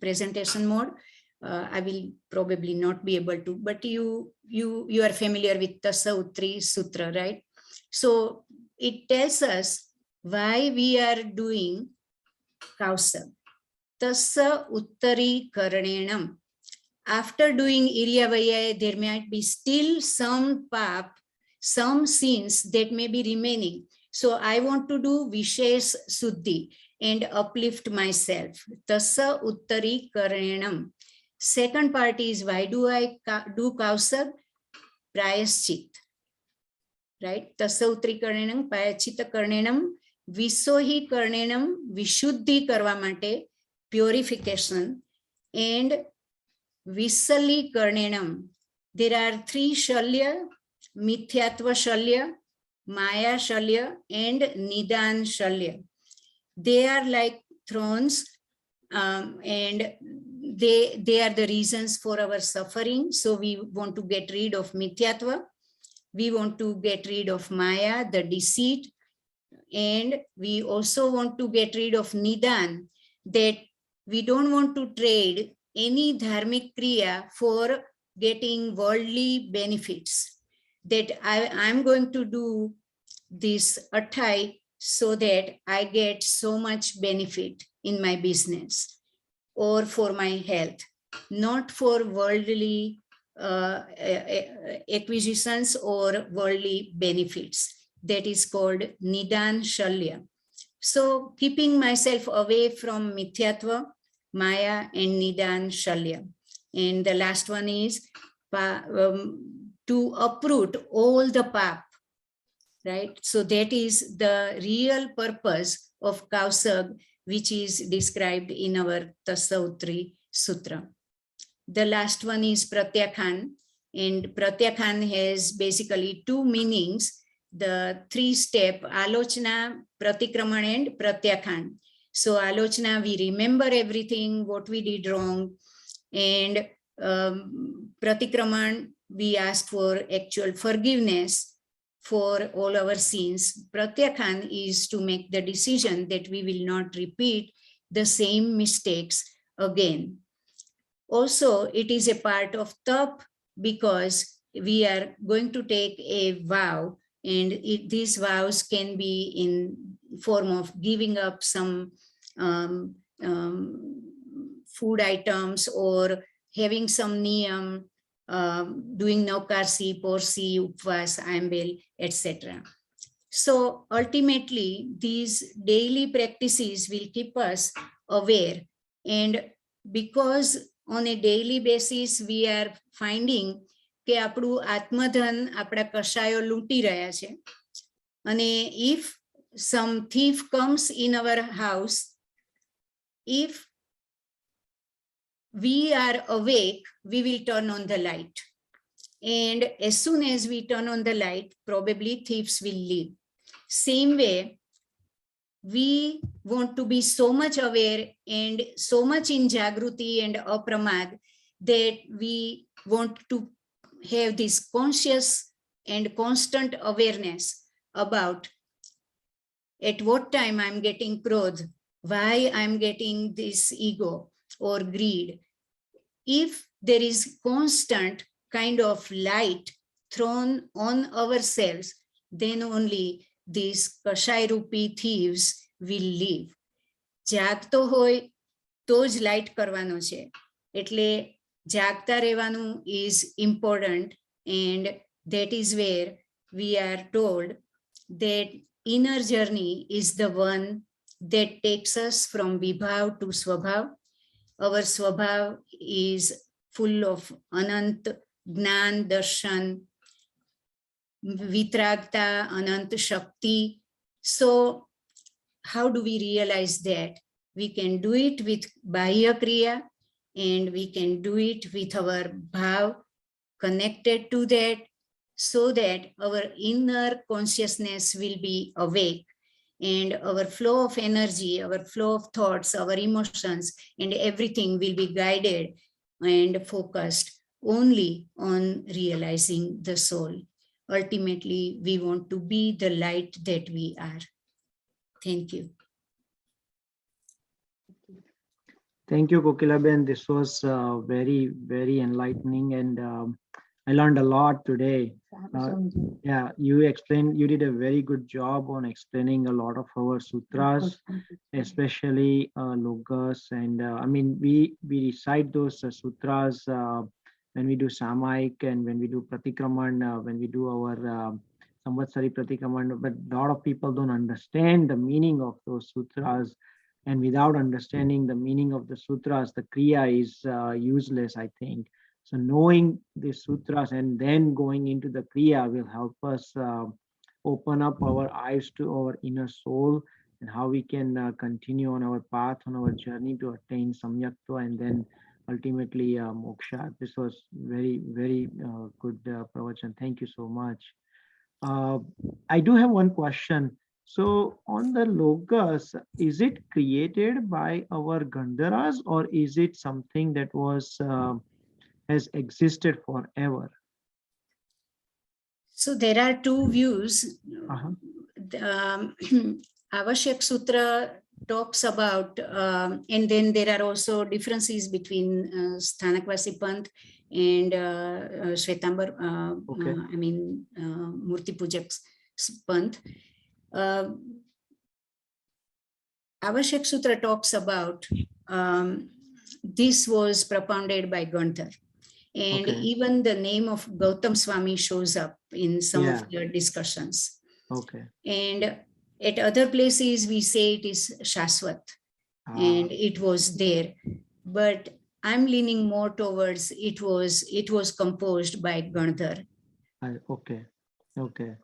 presentation mode, I will probably not be able to, but you are familiar with Tassa Uttari Sutra, right? So it tells us why we are doing Kausab. Tassa Uttari Karanenam. After doing Iryavaya, there might be still some pap, some sins that may be remaining. So I want to do Vishesh Suddhi and uplift myself. Tassa Uttari Karanenam. Second part is, why do I do Kausab? Prayaschit. Right? Tassa Uttari Karanenam, Prayaschita Karanenam, Visohi Karanenam, Vishuddhi Karva Mate, purification, and Visali Karnenam. There are 3 Shalya: Mithyatva Shalya, Maya Shalya and Nidan Shalya. They are like thrones, and they are the reasons for our suffering. So we want to get rid of Mithyatva. We want to get rid of Maya, the deceit. And we also want to get rid of Nidan, that we don't want to trade any dharmic kriya for getting worldly benefits. That I'm going to do this attain so that I get so much benefit in my business or for my health, not for worldly acquisitions or worldly benefits. That is called Nidan Shalya. So keeping myself away from Mithyatva, Maya and Nidan Shalya. And the last one is to uproot all the pap, right? So that is the real purpose of Kausag, which is described in our Tasautri Sutra. The last one is Pratyakhan, and Pratyakhan has basically two meanings. The three-step Alochana, Pratikraman and Pratyakhan. So Alochana, we remember everything, what we did wrong, and Pratikraman, we ask for actual forgiveness for all our sins. Pratyakhan is to make the decision that we will not repeat the same mistakes again. Also, it is a part of tap because we are going to take a vow, and these vows can be in form of giving up some food items or having some niyam, doing naukarsi, porsi, upvas, ambel, etc. So ultimately, these daily practices will keep us aware. And because on a daily basis, we are finding કે આપણું આત્મધન આપણા કશાયો લૂંટી રહ્યા છે. અને if some thief comes in our house, if we are awake, we will turn on the light. And as soon as we turn on the light, probably thieves will leave. Same way, we want to be so much aware and so much in Jagruti and Apramad that we want to have this conscious and constant awareness about at what time I'm getting krodh, why I'm getting this ego or greed. If there is constant kind of light thrown on ourselves, then only these Kashai-rupi thieves will leave. જાગતો હોય તો જ light કરવાનો છે. એટલે જાગતા રહેવાનું is important, and that is where we are told that inner journey is the one that takes us from vibhav to swabhav. Our swabhav is full of anant gnan, darshan, vitragta, anant shakti. So how do we realize that? We can do it with bahya kriya, and we can do it with our bhav connected to that, so that our inner consciousness will be awake, and our flow of energy, our flow of thoughts, our emotions, and everything will be guided and focused only on realizing the soul. Ultimately, we want to be the light that we are. Thank you. Thank you, Kokilaben. This was very, very enlightening, and I learned a lot today. Yeah, you did a very good job on explaining a lot of our sutras, especially logas. And I mean, we recite those sutras when we do samayik and when we do pratikraman, when we do our samvatsari pratikraman, but a lot of people don't understand the meaning of those sutras. And without understanding the meaning of the sutras, the kriya is useless, I think. So knowing the sutras and then going into the kriya will help us open up our eyes to our inner soul and how we can continue on our path, on our journey to attain samyaktva and then ultimately moksha. This was very, very good pravachan. Thank you so much. Uh, I do have one question. So on the logos, is it created by our Gandharas or is it something that was has existed forever? So there are two views. Uh-huh. Avashyak Sutra talks about, and then there are also differences between Sthanakvasi Panth and Shwetambar, Okay. Murti Pujak's Panth. Avashyak Sutra talks about this was propounded by Gandhar. And Okay. even the name of Gautam Swami shows up in some Yeah. of the discussions. Okay. And at other places, we say it is Shaswat, and it was there. But I'm leaning more towards it was composed by Gandhar. Okay. Okay.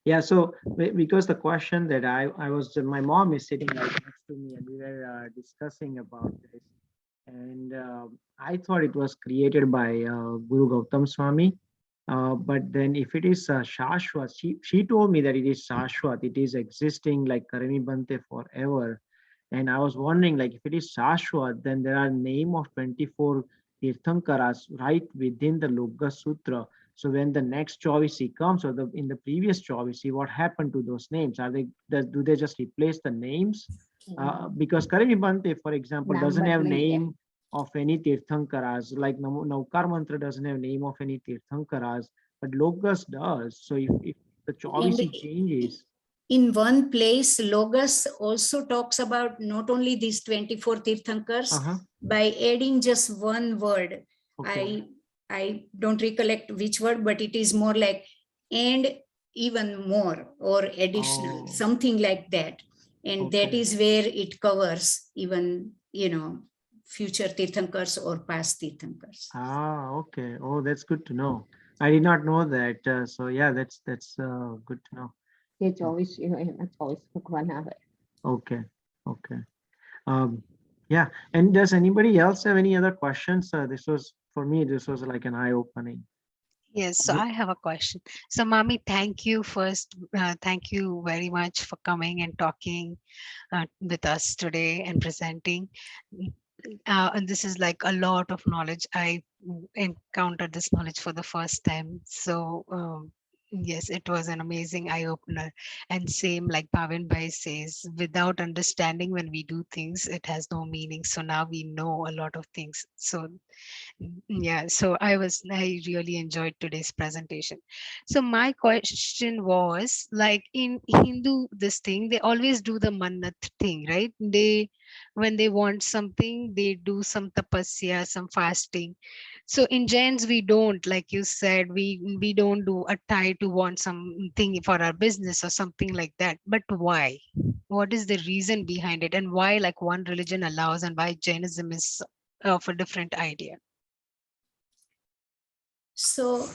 Yeah. So because the question that I was, my mom is sitting right next to me and we were discussing about this. And I thought it was created by Guru Gautam Swami. But then if it is Shashwat, she told me that it is Shashwat, it is existing like Karami Bante forever. And I was wondering, like, if it is Shashwat, then there are name of 24 Tirthankaras right within the Loka Sutra. So when the next Chavisi comes, or in the previous Chavisi, what happened to those names? Are they, do they just replace the names? Because Karami Bante, for example, doesn't have name of any Tirthankaras, like Naukar Mantra doesn't have name of any Tirthankaras, but Lokas does. So if the And Chavisi changes, in one place, Logas also talks about not only these 24 Tirthankars, by adding just one word. okay. I don't recollect which word, but it is more like and even more or additional, something like that. And that is where it covers even, future Tirthankars or past Tirthankars. Okay. Oh, that's good to know. I did not know that. So yeah, that's good to know. Okay. Okay. Yeah. And does anybody else have any other questions? This was, for me, this was like an eye-opening. Yes, so I have a question. So, Mami, thank you first. Thank you very much for coming and talking with us today and presenting. And this is like a lot of knowledge. I encountered this knowledge for the first time. So, yes, it was an amazing eye opener. And same like Pavin Bhai says, without understanding when we do things, it has no meaning. So now we know a lot of things. So yeah, so I really enjoyed today's presentation. So my question was, like, in Hindu, this thing, they always do the mannat thing, right? They, when they want something, they do some tapasya, some fasting. So in Jains, we don't, like you said, we don't do a tie to want something for our business or something like that. But why? What is the reason behind it, and why like one religion allows and why Jainism is of a different idea? So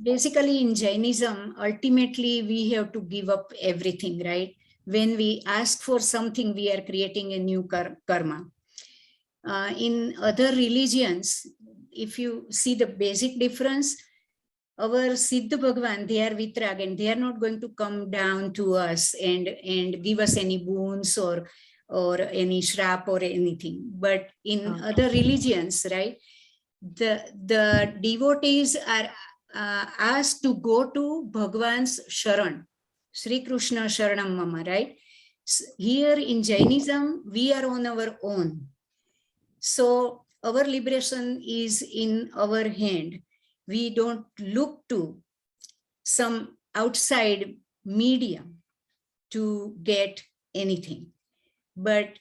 basically in Jainism, ultimately we have to give up everything, right? When we ask for something, we are creating a new karma. In other religions, if you see the basic difference, our Siddha Bhagwan, they are Vitrag, and they are not going to come down to us and give us any boons or any shrap or anything. But in other religions, right, the devotees are asked to go to Bhagwan's Sharan, Sri Krishna Sharanam Mama, right? Here in Jainism, we are on our own. So our liberation is in our hand. We don't look to some outside medium to get anything. But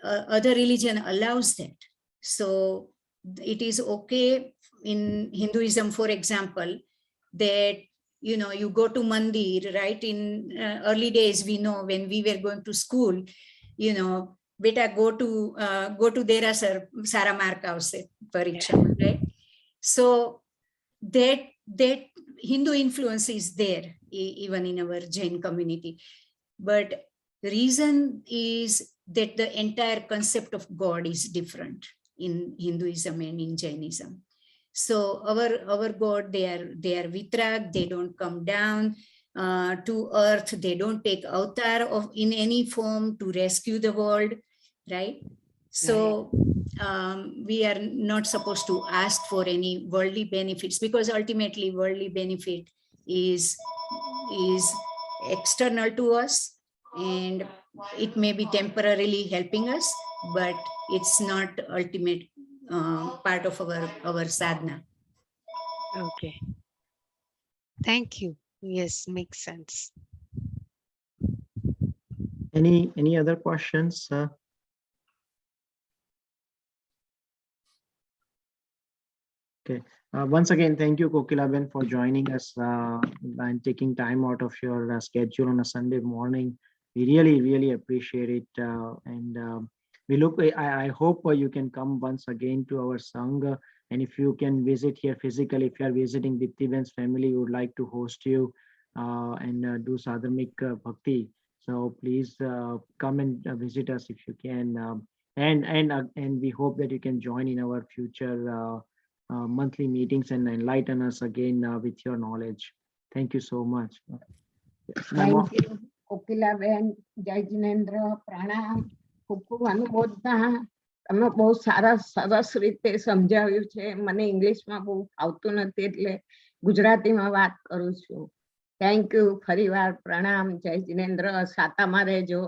other religion allows that. So it is okay in Hinduism, for example, that you go to mandir, right? In early days, we know when we were going to school, beta go to dera sir, sara mark avse pariksha, right? So that Hindu influence is there even in our Jain community. But the reason is that the entire concept of God is different in Hinduism and in Jainism. So our God, they are vitrag, they don't come down to earth, they don't take avatar in any form to rescue the world, right? So we are not supposed to ask for any worldly benefits, because ultimately worldly benefit is external to us, and it may be temporarily helping us, but it's not ultimate part of our sadhana. Okay. Thank you. Yes, makes sense. Any other questions? Okay. Once again, thank you, Kokilaben, for joining us and taking time out of your schedule on a Sunday morning. We really, really appreciate it. We look. I hope you can come once again to our Sangha. And if you can visit here physically, if you are visiting Diptiben's family, we would like to host you and do sadharmic bhakti. So please come and visit us if you can. And we hope that you can join in our future monthly meetings and enlighten us again with your knowledge. Thank you so much. Yes, Thank you, Kokilaben, Jai Jinendra, Pranam, ખૂબ ખૂબ અનુમોદના. તમે બહુ સરસ રીતે સમજાવ્યું છે. મને ઇંગ્લિશમાં બહુ આવતું નથી એટલે ગુજરાતીમાં વાત કરું છું. Thank you. ફરીવાર પ્રણામ. જય જિનેન્દ્ર. સાતામાં રહેજો.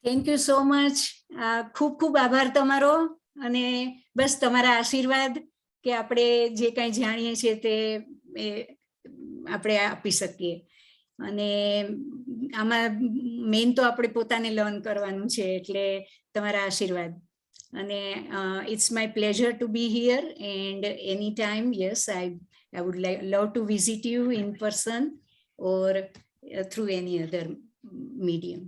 Thank you so much. ખૂબ ખૂબ આભાર તમારો, અને બસ તમારા આશીર્વાદ કે આપણે જે કંઈ જાણીએ છીએ તે આપણે આપી શકીએ. અને આમાં મેઇન તો આપણે પોતાને લર્ન કરવાનું છે, એટલે તમારા આશીર્વાદ. અને it's my pleasure to be here, and anytime, yes, I would love to visit you in person or through any other medium.